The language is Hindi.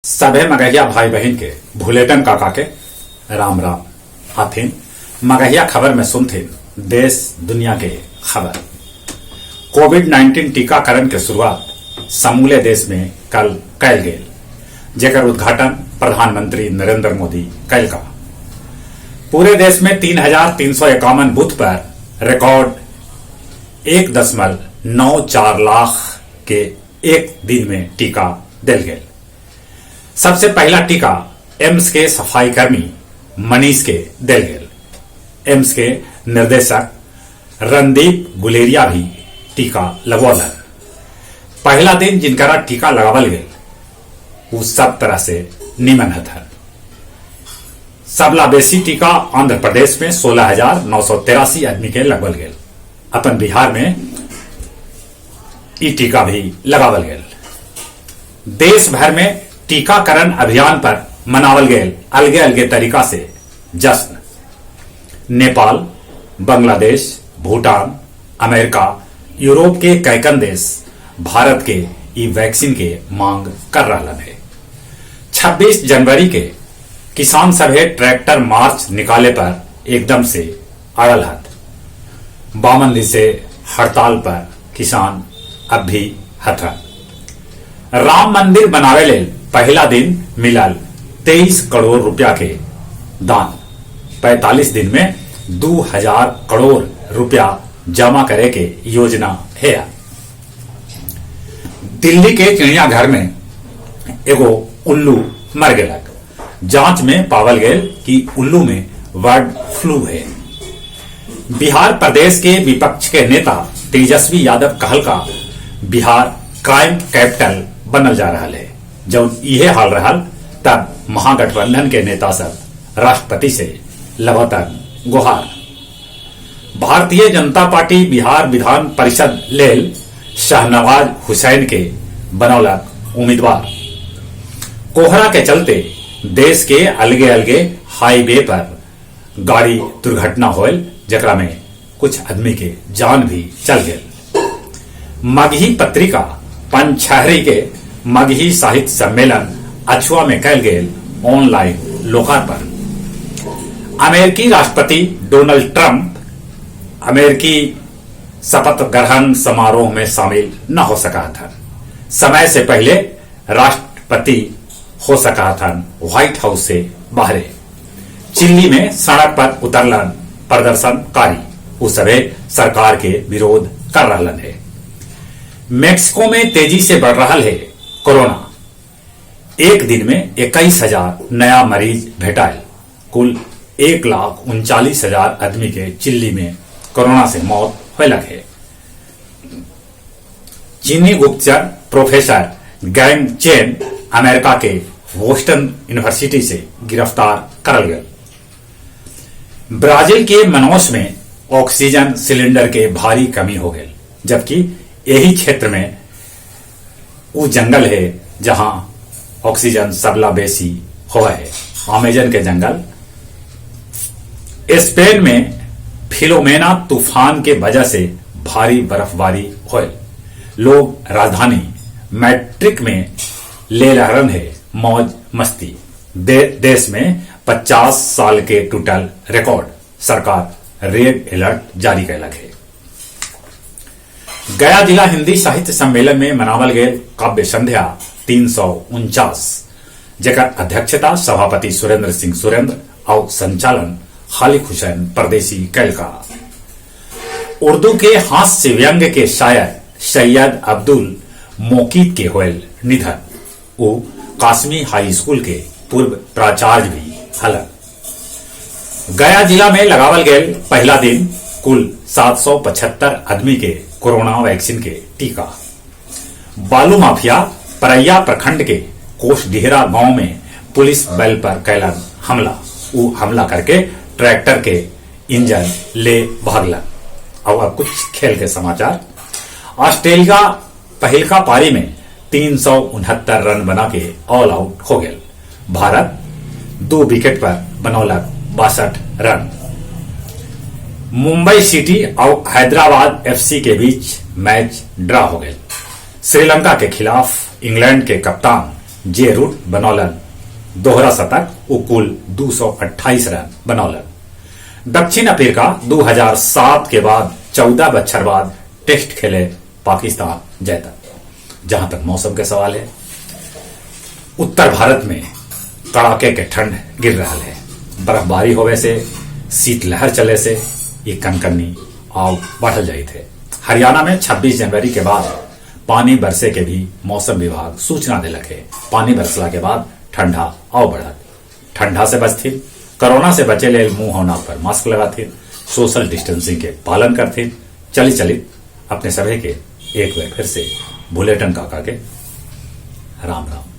सभे मगहिया भाई बहन के भूलेटन काका के राम राम हाथिन। मगहिया खबर में सुनथिन देश दुनिया के खबर। कोविड-19 टीकाकरण के शुरुआत समूले देश में कल कैल गेल, जेकर उद्घाटन प्रधानमंत्री नरेंद्र मोदी कैल का। पूरे देश में 3,351 बूथ पर रिकॉर्ड 1.94 लाख के एक दिन में टीका दिल गेल। सबसे पहला टीका एम्स के सफाई कर्मी मनीष के दिल गेल। एम्स के निर्देशक रणदीप गुलेरिया भी टीका लगवलन। पहला दिन जिनकरा टीका लगावल गेल वो सब तरह से निमन हथन। सबला बेसी टीका आंध्र प्रदेश में 16,983 आदमी के लगवल गेल। अपन बिहार में ई टीका भी लगावल गेल। देश भर में टीकाकरण अभियान पर मनावल गेल अलगे अलगे तरीका से जश्न। नेपाल, बांग्लादेश, भूटान, अमेरिका, यूरोप के कैकन देश भारत के ई वैक्सीन के मांग कर रहा है। 26 जनवरी के किसान सभे ट्रैक्टर मार्च निकाले पर एकदम से अड़ल हत। 52 दिन से हड़ताल पर किसान अब भी हथन। राम मंदिर बनावे ले पहला दिन मिलल 23 करोड़ रुपया के दान। 45 दिन में 2,000 करोड़ रुपया जमा करे के योजना है। दिल्ली के चिड़ियाघर में एगो उल्लू मर गेलक। जांच में पावल गेल कि उल्लू में बर्ड फ्लू है। बिहार प्रदेश के विपक्ष के नेता तेजस्वी यादव कहल का बिहार क्राइम कैपिटल बनल जा रहा है। जब इहे हाल रहा तब महागठबंधन के नेता सब राष्ट्रपति से लगातार गुहार। भारतीय जनता पार्टी बिहार विधान परिषद लेल शाहनवाज हुसैन के बनौलक उम्मीदवार। कोहरा के चलते देश के अलगे अलगे हाईवे पर गाड़ी दुर्घटना होल, जकरा में कुछ आदमी के जान भी चल गए। मगही पत्रिका पंचहरी के मगही साहित्य सम्मेलन अछुआ में कैल गेल ऑनलाइन लोकार्पण। अमेरिकी राष्ट्रपति डोनाल्ड ट्रंप अमेरिकी शपथ ग्रहण समारोह में शामिल न हो सका था। समय से पहले राष्ट्रपति हो सका था व्हाइट हाउस से बाहर। चिल्ली में सड़क पर उतरलन प्रदर्शनकारी, वो सभी सरकार के विरोध कर रहा है। मेक्सिको में तेजी से बढ़ रहा है कोरोना। एक दिन में 21,000 नया मरीज भेटायल। कुल 1,39,000 आदमी के चिल्ली में कोरोना से मौत होलक है। चीनी गुप्तचर प्रोफेसर गैंग चेन अमेरिका के बोस्टन यूनिवर्सिटी से गिरफ्तार करल गए। ब्राजील के मनोस में ऑक्सीजन सिलेंडर के भारी कमी हो गई, जबकि यही क्षेत्र में वो जंगल है जहां ऑक्सीजन सबला बेसी हुआ है, अमेजन के जंगल। स्पेन में फिलोमेना तूफान के वजह से भारी बर्फबारी हुई। लोग राजधानी मैड्रिड में ले रहन है मौज मस्ती। देश में 50 साल के टूटल रिकॉर्ड। सरकार रेड अलर्ट जारी कैलक है। गया जिला हिंदी साहित्य सम्मेलन में मनावल गए काव्य संध्या 349, जेकर अध्यक्षता सभापति सुरेंद्र सिंह सुरेंद्र और संचालन खालिक हुसैन परदेसी कैल का। उर्दू के हास्य व्यंग के शायर सैयद अब्दुल मोकीत के होयल निधन। वो कासमी हाई स्कूल के पूर्व प्राचार्य भी हलन। गया जिला में लगावल गए पहला दिन कुल 775 आदमी के कोरोना वैक्सीन के टीका। बालू माफिया परैया प्रखंड के कोषडिहरा गांव में पुलिस बल पर कैलन हमला। वो हमला करके ट्रैक्टर के इंजन ले भागलन। और अब कुछ खेल के समाचार। ऑस्ट्रेलिया पहलका पारी में 369 रन बना के ऑल आउट हो गए। भारत 2 विकेट पर बनौलक 62 रन। मुंबई सिटी और हैदराबाद एफसी के बीच मैच ड्रा हो गए। श्रीलंका के खिलाफ इंग्लैंड के कप्तान जे रूट बनौलन, दोहरा शतक वो कुल 228 रन बनौलन। दक्षिण अफ्रीका 2007 के बाद 14 बछर बाद टेस्ट खेले पाकिस्तान जैतक। जहां तक मौसम के सवाल है, उत्तर भारत में कड़ाके के ठंड गिर रहा है। बर्फबारी होवे से, शीतलहर चले से ये कनकनी आव बढ़ जाये थे। हरियाणा में 26 जनवरी के बाद पानी बरसे के भी मौसम विभाग सूचना दिलक है। पानी बरसला के बाद ठंडा आव बढ़त। ठंडा से बचथिन, कोरोना से बचे ले मुंह होना पर मास्क लगाथिन, सोशल डिस्टेंसिंग के पालन करथिन। चली अपने सभी के एक बार फिर से बुलेटिन काका के राम राम।